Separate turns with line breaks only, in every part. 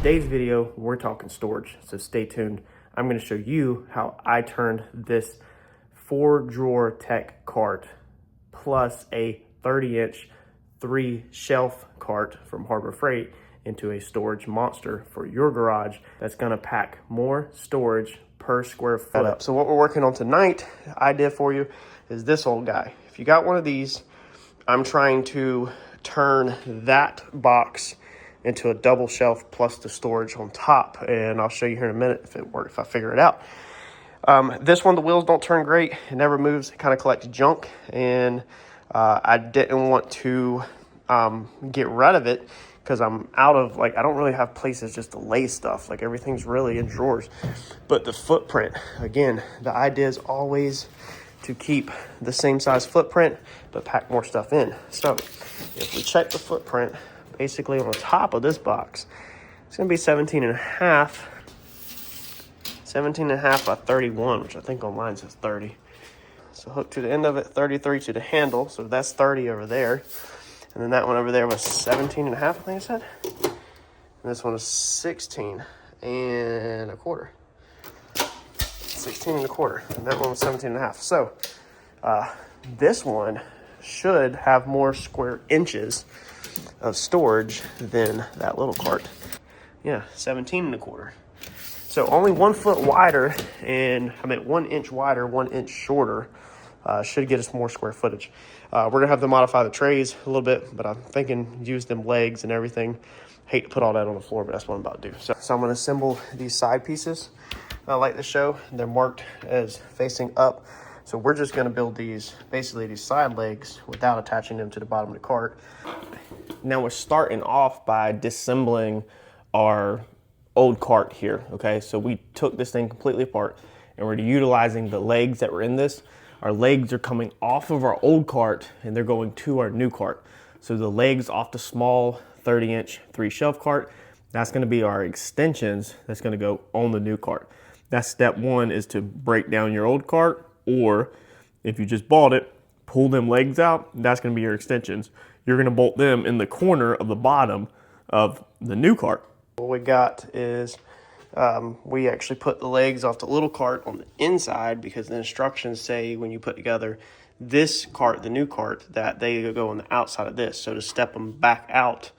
today's video, we're talking storage, so stay tuned. I'm going to show you how I turned this 4-drawer tech cart plus a 30-inch 3-shelf cart from Harbor Freight into a storage monster for your garage that's going to pack more storage per square foot. So what we're working on tonight, idea for you, is this old guy. If you got one of these, I'm trying to turn that box into a double shelf plus the storage on top, and I'll show you here in a minute if it works, if I figure it out. This one, the wheels don't turn great. It never moves. It kind of collects junk, and I didn't want to get rid of it because I'm out of, I don't really have places just to lay stuff. Everything's really in drawers. But the footprint, again, the idea is always to keep the same size footprint, but pack more stuff in. So if we check the footprint, basically on the top of this box, it's going to be 17 and a half by 31, which I think online says 30. So hook to the end of it, 33 to the handle, so that's 30 over there. And then that one over there was 17 and a half, I think I said. And this one is 16 and a quarter. 16 and a quarter, and that one was 17 and a half. So this one should have more square inches of storage than that little cart. Yeah, 17 and a quarter. So only 1 foot wider, and 1 inch wider, 1 inch shorter, should get us more square footage. We're gonna have to modify the trays a little bit, but I'm thinking use them legs and everything. Hate to put all that on the floor, but that's what I'm about to do. So I'm gonna assemble these side pieces like the show. They're marked as facing up. So we're just gonna build these, basically these side legs without attaching them to the bottom of the cart. Now we're starting off by disassembling our old cart here, okay? So we took this thing completely apart and we're utilizing the legs that were in this. Our legs are coming off of our old cart and they're going to our new cart. So the legs off the small 30-inch 3-shelf cart, that's gonna be our extensions that's gonna go on the new cart. That's step one, is to break down your old cart, or if you just bought it, pull them legs out, that's gonna be your extensions. You're gonna bolt them in the corner of the bottom of the new cart. What we got is we actually put the legs off the little cart on the inside because the instructions say when you put together this cart, the new cart, that they go on the outside of this. So to step them back out,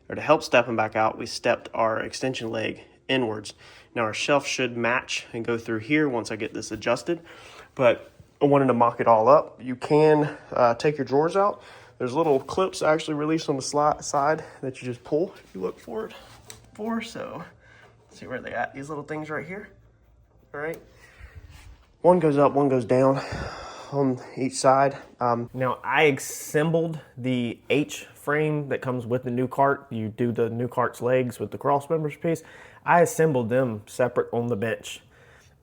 or to help step them back out, we stepped our extension leg inwards. Now our shelf should match and go through here once I get this adjusted, but I wanted to mock it all up. You can take your drawers out. There's little clips actually released on the side that you just pull if you look for it. So see where they at, these little things right here. All right, one goes up, one goes down on each side. Now I assembled the H-frame that comes with the new cart. You do the new cart's legs with the cross members piece. I assembled them separate on the bench.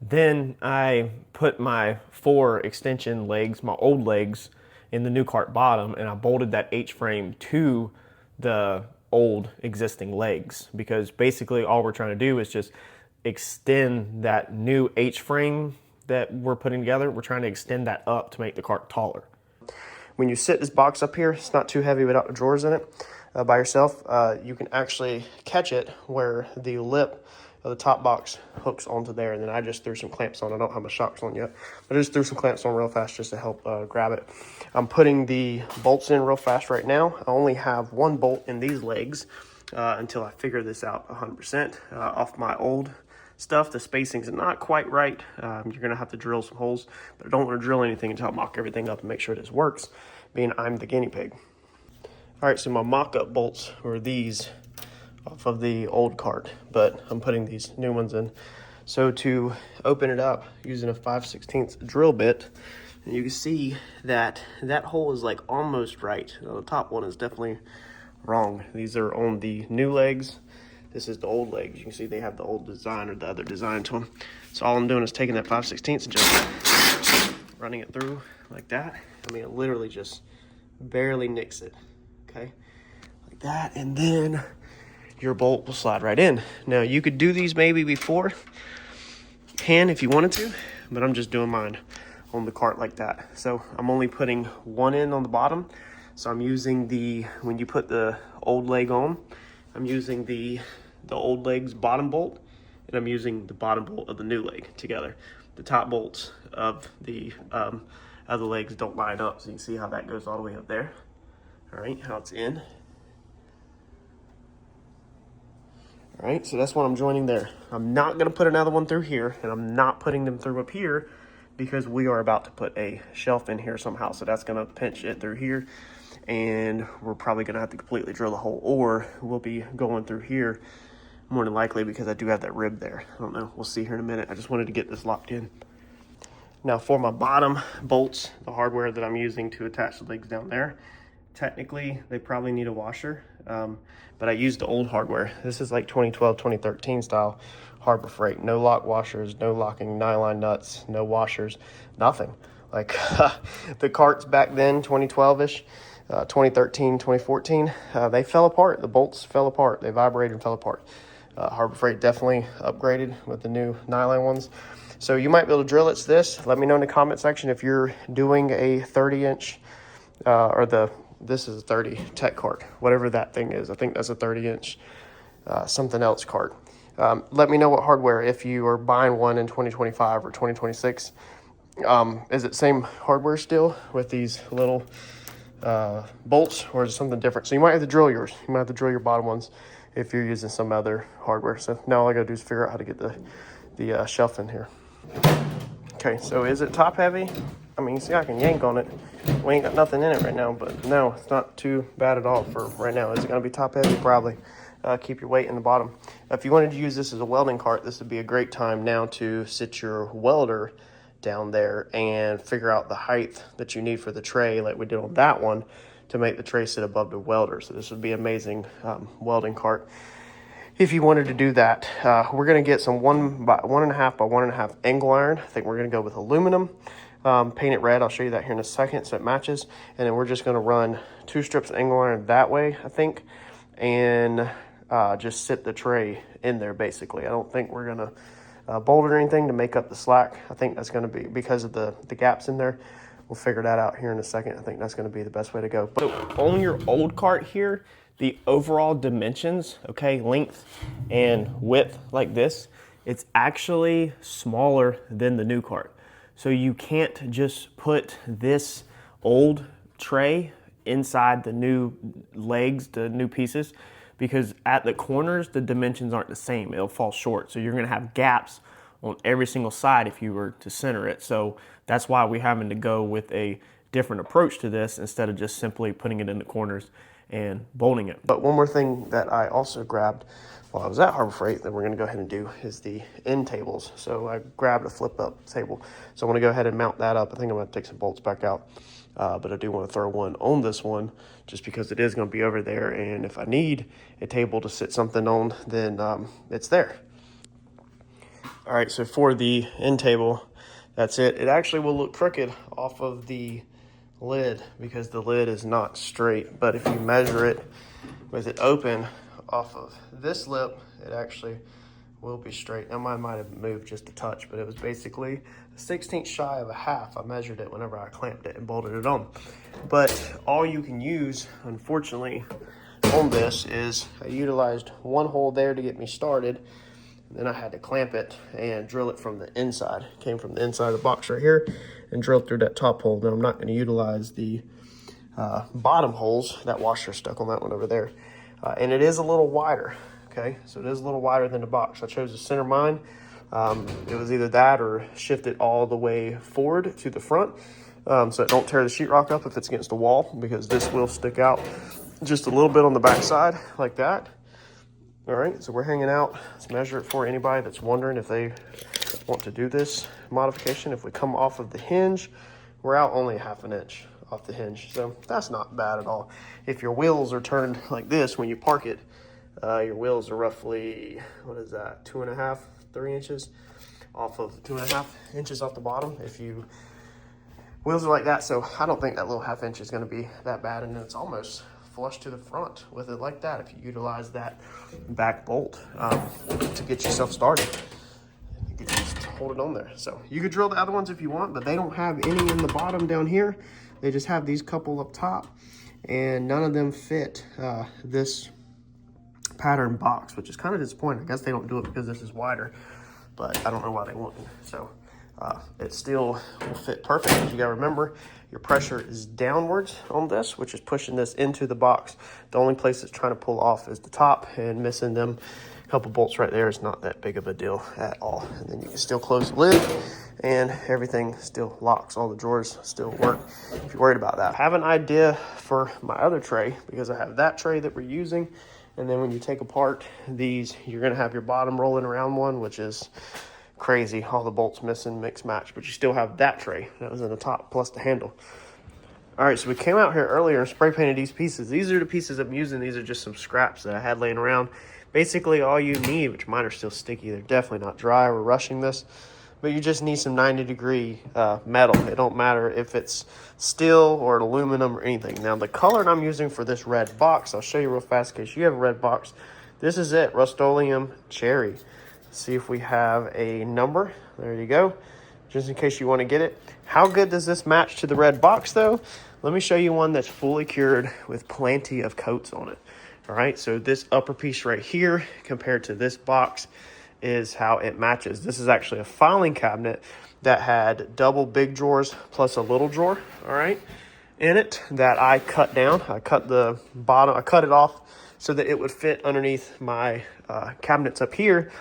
Then I put my 4 extension legs, my old legs, in the new cart bottom, and I bolted that H-frame to the old existing legs, because basically all we're trying to do is just extend that new H-frame that we're putting together. We're trying to extend that up to make the cart taller. When you sit this box up here, it's not too heavy without the drawers in it by yourself. You can actually catch it where the lip of the top box hooks onto there, and then I just threw some clamps on. I don't have my shocks on yet, but I just threw some clamps on real fast just to help grab it. I'm putting the bolts in real fast right now. I only have 1 bolt in these legs until I figure this out 100%. Off my old stuff, the spacing's not quite right. You're gonna have to drill some holes, but I don't want to drill anything until I mock everything up and make sure this works, being I'm the guinea pig. All right, so my mock-up bolts were these off of the old cart, but I'm putting these new ones in. So to open it up using a 5/16 drill bit, you can see that that hole is almost right. Now, the top one is definitely wrong. These are on the new legs. This is the old legs. You can see they have the old design, or the other design to them. So all I'm doing is taking that 5/16 and just running it through like that. It literally just barely nicks it, okay? Like that, and then your bolt will slide right in. Now you could do these maybe beforehand if you wanted to, but I'm just doing mine on the cart like that. So I'm only putting 1 in on the bottom. So I'm using when you put the old leg on, I'm using the the old leg's bottom bolt, and I'm using the bottom bolt of the new leg together. The top bolts of the other legs don't line up, so you can see how that goes all the way up there. All right, how it's in. All right, so that's what I'm joining there. I'm not gonna put another one through here, and I'm not putting them through up here because we are about to put a shelf in here somehow. So that's gonna pinch it through here, and we're probably gonna have to completely drill a hole, or we'll be going through here more than likely because I do have that rib there. I don't know, we'll see here in a minute. I just wanted to get this locked in. Now for my bottom bolts, the hardware that I'm using to attach the legs down there, technically they probably need a washer, but I used the old hardware. This is like 2012, 2013 style Harbor Freight. No lock washers, no locking nylon nuts, no washers, nothing. Like the carts back then, 2012-ish, 2013, 2014, they fell apart. The bolts fell apart. They vibrated and fell apart. Harbor Freight definitely upgraded with the new nylon ones. So you might be able to drill it to this. Let me know in the comment section if you're doing a 30-inch this is a 30 tech cart, whatever that thing is. I think that's a 30-inch something else cart. Let me know what hardware, if you are buying one in 2025 or 2026. Is it same hardware still with these little bolts, or is it something different? So you might have to drill yours. You might have to drill your bottom ones if you're using some other hardware. So now all I gotta do is figure out how to get the shelf in here. Okay, so is it top heavy? I mean, you see I can yank on it. We ain't got nothing in it right now, but no, it's not too bad at all for right now. Is it gonna be top heavy? Probably. Keep your weight in the bottom. If you wanted to use this as a welding cart, this would be a great time now to sit your welder down there and figure out the height that you need for the tray like we did on that one to make the tray sit above the welder. So this would be amazing welding cart if you wanted to do that. We're going to get some 1 by 1.5 by 1.5 angle iron. I think we're going to go with aluminum, paint it red. I'll show you that here in a second so it matches. And then we're just going to run 2 strips of angle iron that way, I think, and just sit the tray in there basically. I don't think we're going to bolt it or anything to make up the slack. I think that's going to be because of the gaps in there. We'll figure that out here in a second. I think that's going to be the best way to go. So on your old cart here, the overall dimensions, okay, length and width like this, it's actually smaller than the new cart. So you can't just put this old tray inside the new legs, the new pieces, because at the corners, the dimensions aren't the same. It'll fall short. So you're gonna have gaps on every single side if you were to center it. So that's why we're having to go with a different approach to this instead of just simply putting it in the corners and bolting it. But one more thing that I also grabbed while I was at Harbor Freight that we're gonna go ahead and do is the end tables. So I grabbed a flip up table. So I wanna go ahead and mount that up. I think I'm gonna take some bolts back out, but I do wanna throw one on this one just because it is gonna be over there. And if I need a table to sit something on, then it's there. All right, so for the end table, that's it. It actually will look crooked off of the lid because the lid is not straight, but if you measure it with it open off of this lip, it actually will be straight. Now mine might have moved just a touch, but it was basically a 1/16 shy of a half. I measured it whenever I clamped it and bolted it on. But all you can use, unfortunately, on this is I utilized one hole there to get me started. Then I had to clamp it and drill it from the inside. It came from the inside of the box right here and drilled through that top hole. Now I'm not going to utilize the bottom holes. That washer stuck on that one over there. And it is a little wider, okay? So it is a little wider than the box. I chose to center mine. It was either that or shift it all the way forward to the front so it don't tear the sheetrock up if it's against the wall, because this will stick out just a little bit on the back side like that. All right, so we're hanging out. Let's measure it for anybody that's wondering if they want to do this modification. If we come off of the hinge, we're out only 1/2 inch off the hinge. So that's not bad at all. If your wheels are turned like this when you park it, your wheels are roughly, what is that, 2.5, 3 inches off of 2.5 inches off the bottom. If you wheels are like that, so I don't think that little 1/2 inch is gonna be that bad, and it's almost flush to the front with it like that if you utilize that back bolt to get yourself started. You can just hold it on there. So you could drill the other ones if you want, but they don't have any in the bottom down here. They just have these couple up top, and none of them fit this pattern box, which is kind of disappointing. I guess they don't do it because this is wider, but I don't know why they wouldn't. So it still will fit perfect. You gotta remember, your pressure is downwards on this, which is pushing this into the box. The only place it's trying to pull off is the top, and missing them couple bolts right there is not that big of a deal at all. And then you can still close the lid and everything still locks. All the drawers still work if you're worried about that. I have an idea for my other tray, because I have that tray that we're using, and then when you take apart these, you're gonna have your bottom rolling around one, which is crazy. All the bolts missing, mix match, but you still have that tray that was in the top plus the handle. All right, so we came out here earlier and spray painted these pieces. These are the pieces I'm using. These are just some scraps that I had laying around. Basically all you need, which mine are still sticky, they're definitely not dry, we're rushing this, but you just need some 90-degree metal. It don't matter if it's steel or aluminum or anything. Now the color I'm using for this red box, I'll show you real fast in case you have a red box. This is it, Rust-Oleum Cherry. Let's see if we have a number. There you go, just in case you want to get it. How good does this match to the red box though? Let me show you one that's fully cured with plenty of coats on it. All right, so this upper piece right here compared to this box is how it matches. This is actually a filing cabinet that had double big drawers plus a little drawer, all right, in it, that I cut down. I cut the bottom, I cut it off so that it would fit underneath my cabinets up here.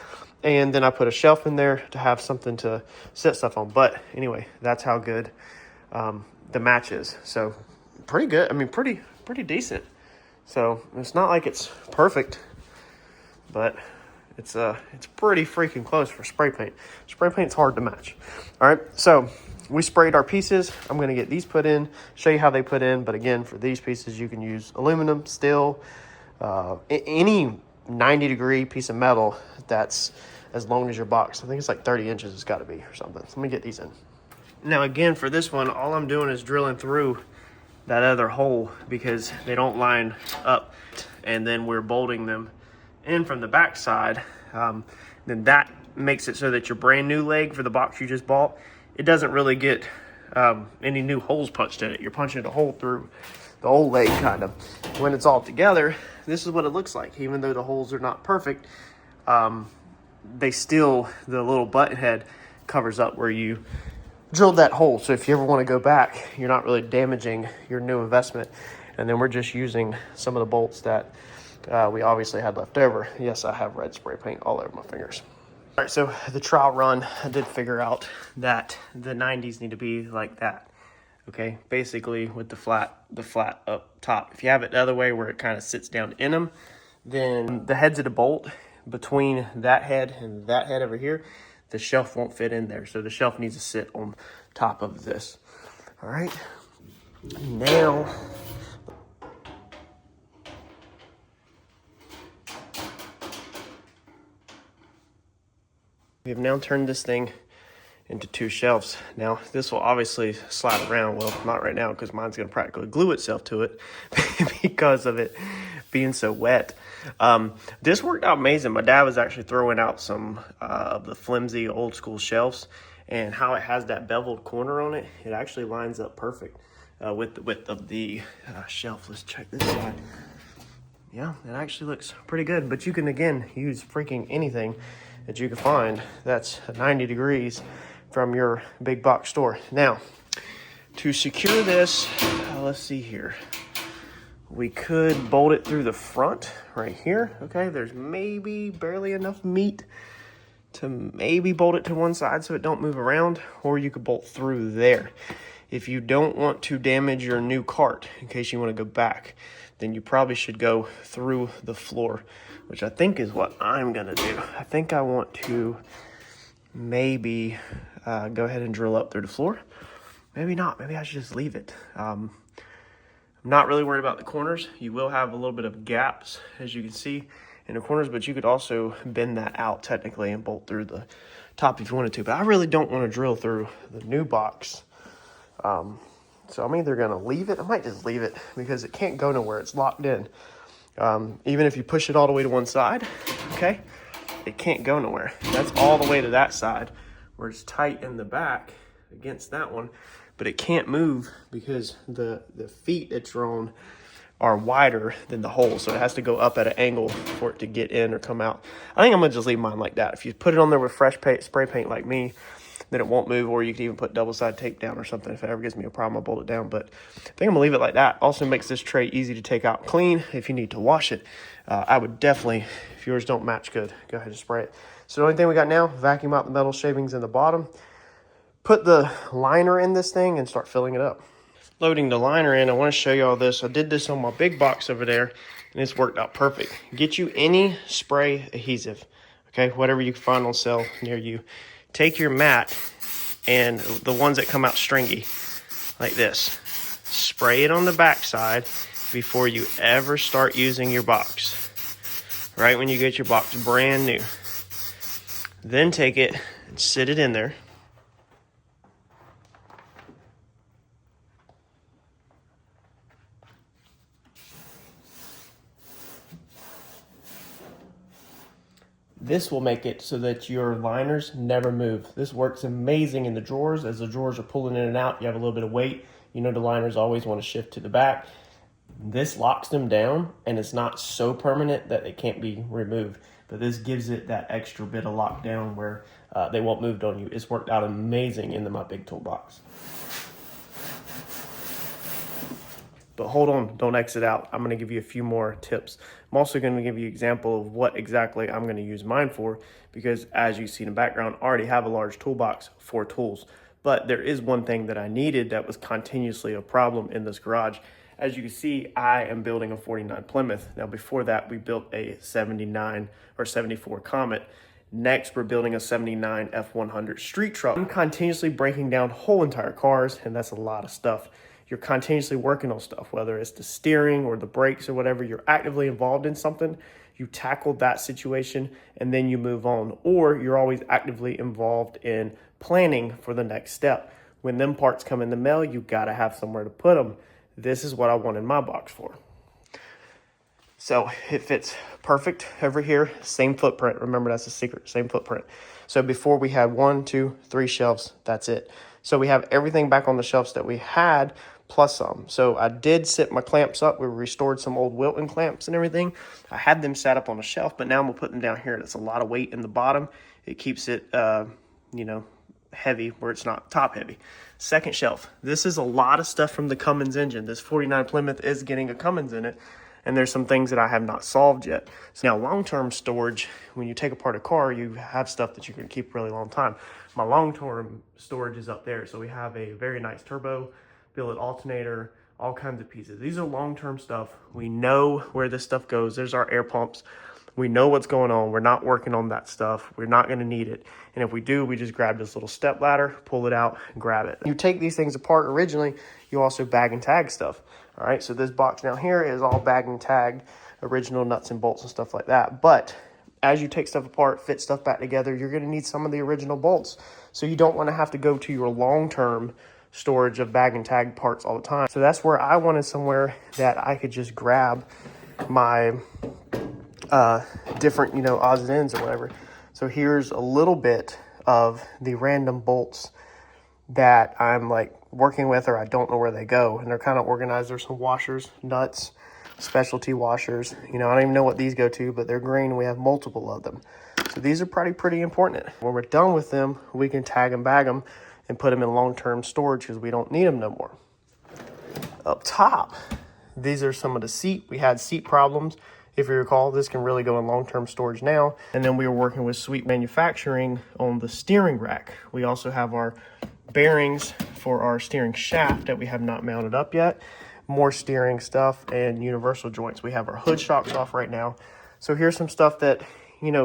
And then I put a shelf in there to have something to set stuff on. But anyway, that's how good the match is. So pretty good. I mean, pretty decent. So it's not like it's perfect, but it's pretty freaking close for spray paint. Spray paint's hard to match. All right, so we sprayed our pieces. I'm gonna get these put in, show you how they put in. But again, for these pieces, you can use aluminum, steel, any 90-degree piece of metal that's as long as your box. I think it's like 30 inches it's gotta be or something. So let me get these in. Now again, for this one, all I'm doing is drilling through that other hole because they don't line up, and then we're bolting them in from the back side. Then that makes it so that your brand new leg for the box you just bought, it doesn't really get any new holes punched in it. You're punching a hole through the old leg kind of. When it's all together, this is what it looks like. Even though the holes are not perfect, they still, the little button head covers up where you drilled that hole. So if you ever want to go back, you're not really damaging your new investment. And then we're just using some of the bolts that we obviously had left over. Yes, I have red spray paint all over my fingers. All right, so the trial run, I did figure out that the 90s need to be like that. Okay, basically with the flat up top. If you have it the other way where it kind of sits down in them, then the heads of the bolt between that head and that head over here, the shelf won't fit in there. So the shelf needs to sit on top of this. All right, now we have now turned this thing into two shelves. Now this will obviously slide around. Well, not right now because mine's gonna practically glue itself to it because of it being so wet. This worked out amazing. My dad was actually throwing out some of the flimsy old school shelves, and how it has that beveled corner on it, it actually lines up perfect with the width of the shelf. Let's check this side. Yeah, it actually looks pretty good, but you can again use freaking anything that you can find that's 90 degrees from your big box store. Now, to secure this, let's see here. We could bolt it through the front right here. Okay, there's maybe barely enough meat to maybe bolt it to one side so it don't move around, or you could bolt through there. If you don't want to damage your new cart in case you want to go back, then you probably should go through the floor, which I think is what I'm gonna do. I think I want to maybe go ahead and drill up through the floor. Maybe not, maybe I should just leave it. I'm not really worried about the corners. You will have a little bit of gaps, as you can see, in the corners, but you could also bend that out technically and bolt through the top if you wanted to. But I really don't want to drill through the new box. So I'm either gonna leave it, I might just leave it because it can't go nowhere, it's locked in. Even if you push it all the way to one side, okay, it can't go nowhere. That's all the way to that side where it's tight in the back against that one, but it can't move because the feet it's drawn are wider than the hole, so it has to go up at an angle for it to get in or come out. I think I'm gonna just leave mine like that. If you put it on there with fresh paint, spray paint like me, then it won't move, or you can even put double-sided tape down or something. If it ever gives me a problem, I'll bolt it down, but I think I'm gonna leave it like that. Also makes this tray easy to take out and clean if you need to wash it. I would definitely, if yours don't match good, go ahead and spray it. So the only thing we got now, vacuum out the metal shavings in the bottom, put the liner in this thing and start filling it up. Loading the liner in, I want to show you all this. I did this on my big box over there, and it's worked out perfect. Get you any spray adhesive, okay, whatever you can find on sale near you. Take your mat and the ones that come out stringy like this, spray it on the back side before you ever start using your box, right when you get your box brand new. Then take it and sit it in there. This will make it so that your liners never move. This works amazing in the drawers. As the drawers are pulling in and out, you have a little bit of weight. You know the liners always want to shift to the back. This locks them down, and it's not so permanent that they can't be removed. But this gives it that extra bit of lockdown where they won't move on you. It's worked out amazing in my big toolbox. But hold on, don't exit out. I'm gonna give you a few more tips. I'm also gonna give you an example of what exactly I'm gonna use mine for, because as you see in the background, I already have a large toolbox for tools. But there is one thing that I needed that was continuously a problem in this garage. As you can see, I am building a 49 Plymouth. Now before that, we built a 79 or 74 Comet. Next, we're building a 79 F100 street truck. I'm continuously breaking down whole entire cars, and that's a lot of stuff. You're continuously working on stuff, whether it's the steering or the brakes or whatever. You're actively involved in something. You tackle that situation and then you move on, or you're always actively involved in planning for the next step. When them parts come in the mail, you gotta have somewhere to put them. This is what I wanted my box for. So it fits perfect over here, same footprint. Remember, that's a secret, same footprint. So before we had 1, 2, 3 shelves, that's it. So we have everything back on the shelves that we had, plus some. So I did sit my clamps up. We restored some old Wilton clamps and everything. I had them set up on a shelf, but now I'm gonna put them down here. That's a lot of weight in the bottom. It keeps it, heavy where it's not top heavy. Second shelf. This is a lot of stuff from the Cummins engine. This 49 Plymouth is getting a Cummins in it, and there's some things that I have not solved yet. So now long-term storage, when you take apart a car, you have stuff that you can keep a really long time. My long-term storage is up there. So we have a very nice turbo, billet alternator, all kinds of pieces. These are long-term stuff. We know where this stuff goes. There's our air pumps. We know what's going on. We're not working on that stuff. We're not gonna need it. And if we do, we just grab this little step ladder, pull it out, and grab it. You take these things apart originally, you also bag and tag stuff. All right, so this box down here is all bag and tagged, original nuts and bolts and stuff like that. But as you take stuff apart, fit stuff back together, you're gonna need some of the original bolts. So you don't wanna have to go to your long-term storage of bag and tag parts all the time. So that's where I wanted somewhere that I could just grab my different, odds and ends or whatever. So here's a little bit of the random bolts that I'm like working with, or I don't know where they go, and they're kind of organized. There's some washers, nuts, specialty washers. I don't even know what these go to, but they're green and we have multiple of them. So these are pretty important. When we're done with them, we can tag and bag them and put them in long-term storage because we don't need them no more. Up top, these are some of the seat. We had seat problems. If you recall, this can really go in long-term storage now. And then we were working with Sweet Manufacturing on the steering rack. We also have our bearings for our steering shaft that we have not mounted up yet. More steering stuff and universal joints. We have our hood shocks off right now. So here's some stuff that,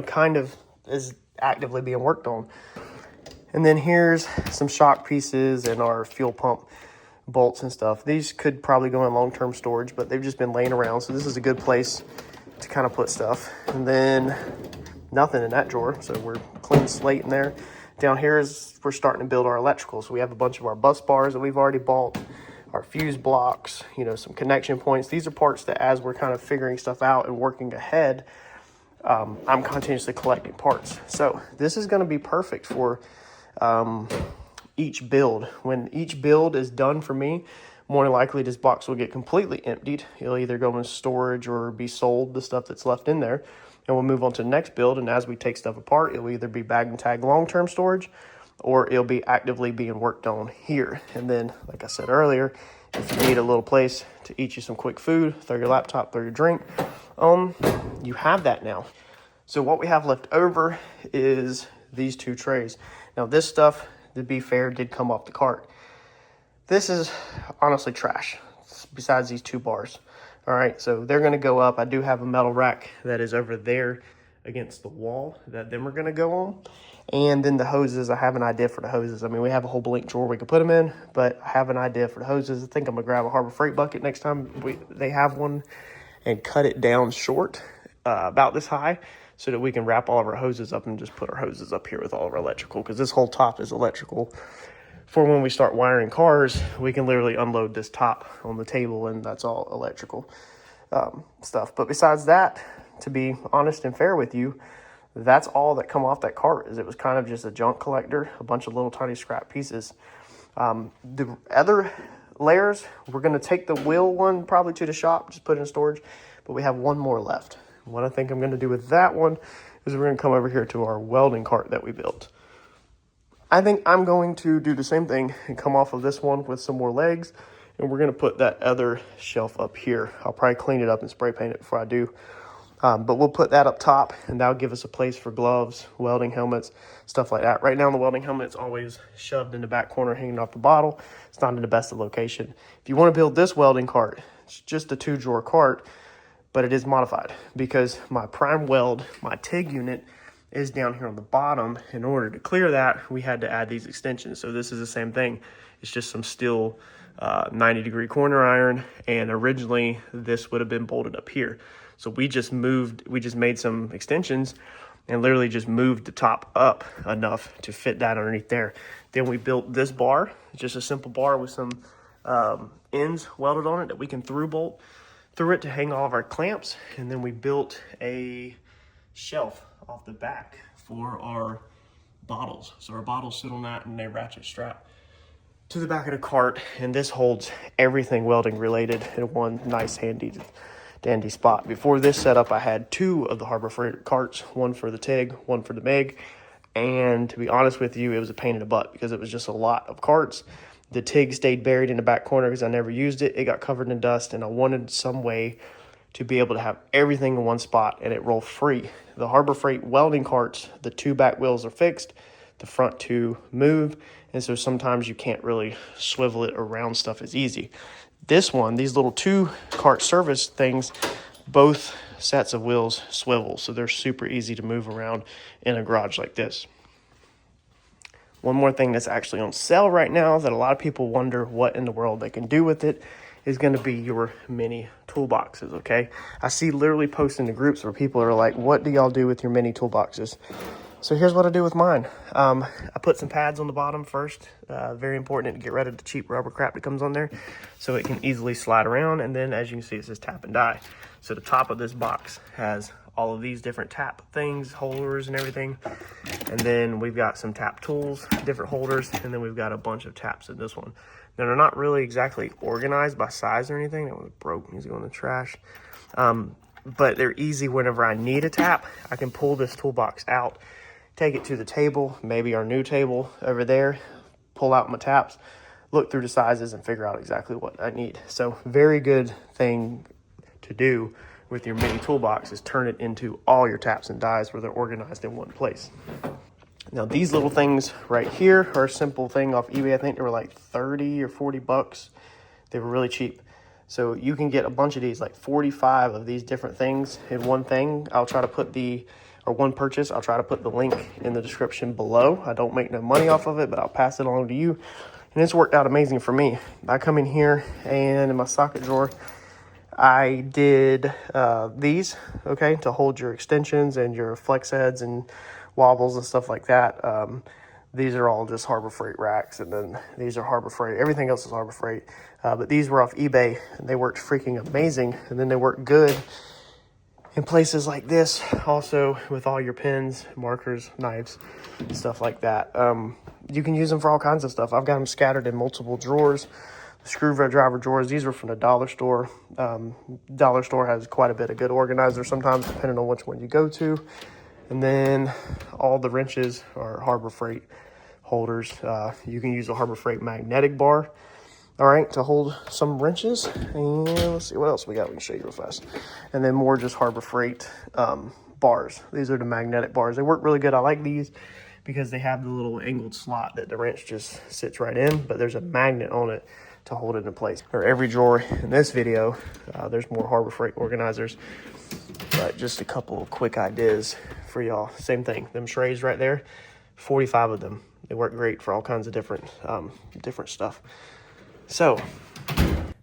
kind of is actively being worked on. And then here's some shock pieces and our fuel pump bolts and stuff. These could probably go in long-term storage, but they've just been laying around. So this is a good place to kind of put stuff. And then nothing in that drawer. So we're clean slate in there. Down here is, we're starting to build our electrical. So we have a bunch of our bus bars that we've already bought, our fuse blocks, some connection points. These are parts that as we're kind of figuring stuff out and working ahead, I'm continuously collecting parts. So this is going to be perfect for each build. When each build is done for me, more than likely this box will get completely emptied. It'll either go in storage or be sold, the stuff that's left in there. And we'll move on to the next build. And as we take stuff apart, it'll either be bag and tag long-term storage, or it'll be actively being worked on here. And then, like I said earlier, if you need a little place to eat you some quick food, throw your laptop, throw your drink, you have that now. So what we have left over is these 2 trays. Now this stuff, to be fair, did come off the cart. This is honestly trash, besides these 2 bars. All right, so they're gonna go up. I do have a metal rack that is over there against the wall that them are gonna go on. And then the hoses, I have an idea for the hoses. I mean, we have a whole blank drawer we could put them in, but I have an idea for the hoses. I think I'm gonna grab a Harbor Freight bucket next time they have one and cut it down short, about this high, so that we can wrap all of our hoses up and just put our hoses up here with all of our electrical, because this whole top is electrical. For when we start wiring cars, we can literally unload this top on the table and that's all electrical stuff. But besides that, to be honest and fair with you, that's all that come off that cart. It was kind of just a junk collector, a bunch of little tiny scrap pieces. The other layers, we're going to take the wheel one probably to the shop, just put it in storage, but we have one more left. What I think I'm going to do with that one is we're going to come over here to our welding cart that we built. I think I'm going to do the same thing and come off of this one with some more legs, and we're going to put that other shelf up here. I'll probably clean it up and spray paint it before I do. But we'll put that up top, and that'll give us a place for gloves, welding helmets, stuff like that. Right now, the welding helmet's always shoved in the back corner, hanging off the bottle. It's not in the best of location. If you want to build this welding cart, it's just a 2-drawer cart, but it is modified because my prime weld, my TIG unit, is down here on the bottom. In order to clear that, we had to add these extensions. So this is the same thing. It's just some steel 90-degree corner iron, and originally this would have been bolted up here. So we just made some extensions and literally just moved the top up enough to fit that underneath there. Then we built this bar, just a simple bar with some ends welded on it that we can through bolt through it to hang all of our clamps. And then we built a shelf off the back for our bottles. So our bottles sit on that and they ratchet strap to the back of the cart. And this holds everything welding related in one nice dandy spot. Before this setup, I had 2 of the Harbor Freight carts, one for the TIG, one for the MIG. And to be honest with you, it was a pain in the butt because it was just a lot of carts. The TIG stayed buried in the back corner because I never used it. It got covered in dust, and I wanted some way to be able to have everything in one spot and it roll free. The Harbor Freight welding carts, the 2 back wheels are fixed, the front 2 move, and so sometimes you can't really swivel it around stuff as easy. This one, these little 2 cart service things, both sets of wheels swivel, so they're super easy to move around in a garage like this. One more thing that's actually on sale right now that a lot of people wonder what in the world they can do with it is going to be your mini toolboxes, okay? I see literally posts in the groups where people are like, what do y'all do with your mini toolboxes? So here's what I do with mine. I put some pads on the bottom first. Very important to get rid of the cheap rubber crap that comes on there so it can easily slide around. And then as you can see, it says tap and die. So the top of this box has all of these different tap things, holders and everything. And then we've got some tap tools, different holders, and then we've got a bunch of taps in this one. Now they're not really exactly organized by size or anything. That was broke, needs to go in the trash. But they're easy whenever I need a tap. I can pull this toolbox out, take it to the table, maybe our new table over there, pull out my taps, look through the sizes and figure out exactly what I need. So very good thing to do with your mini toolbox is turn it into all your taps and dies where they're organized in one place. Now these little things right here are a simple thing off eBay. I think they were like 30 or 40 bucks. They were really cheap. So you can get a bunch of these, like 45 of these different things in one thing. I'll try to put one purchase. I'll try to put the link in the description below. I don't make no money off of it, but I'll pass it along to you. And it's worked out amazing for me. I come in here and in my socket drawer, I did these, okay, to hold your extensions and your flex heads and wobbles and stuff like that. These are all just Harbor Freight racks, and then these are Harbor Freight. Everything else is Harbor Freight, but these were off eBay, and they worked freaking amazing, and then they work good in places like this, also with all your pens, markers, knives, stuff like that. You can use them for all kinds of stuff. I've got them scattered in multiple drawers. screwdriver drawers. These were from the dollar store. Dollar store has quite a bit of good organizers sometimes, depending on which one you go to. And then all the wrenches are Harbor Freight holders. You can use a Harbor Freight magnetic bar, all right, to hold some wrenches. And let's see what else we got. We can show you real fast. And then more just Harbor Freight bars. These are the magnetic bars. They work really good. I like these because they have the little angled slot that the wrench just sits right in, but there's a magnet on it to hold it in place. For every drawer in this video, there's more Harbor Freight organizers, but just a couple of quick ideas for y'all. Same thing, them trays right there, 45 of them. They work great for all kinds of different stuff. So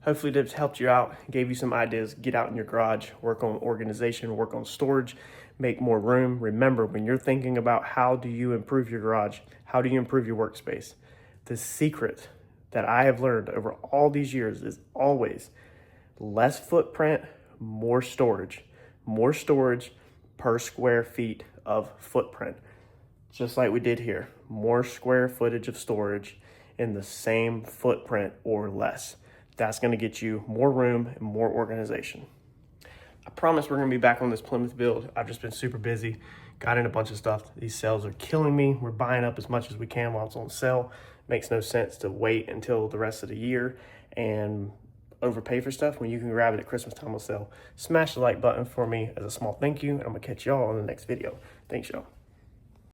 hopefully tips helped you out, gave you some ideas. Get out in your garage, work on organization, work on storage, make more room. Remember, when you're thinking about how do you improve your garage, how do you improve your workspace, the secret that I have learned over all these years is always less footprint, more storage per square feet of footprint. Just like we did here, more square footage of storage in the same footprint or less. That's gonna get you more room and more organization. I promise we're gonna be back on this Plymouth build. I've just been super busy, got in a bunch of stuff. These sales are killing me. We're buying up as much as we can while it's on sale. Makes no sense to wait until the rest of the year and overpay for stuff when you can grab it at Christmas time on sale. Smash the like button for me as a small thank you, and I'm gonna catch y'all on the next video. Thanks, y'all.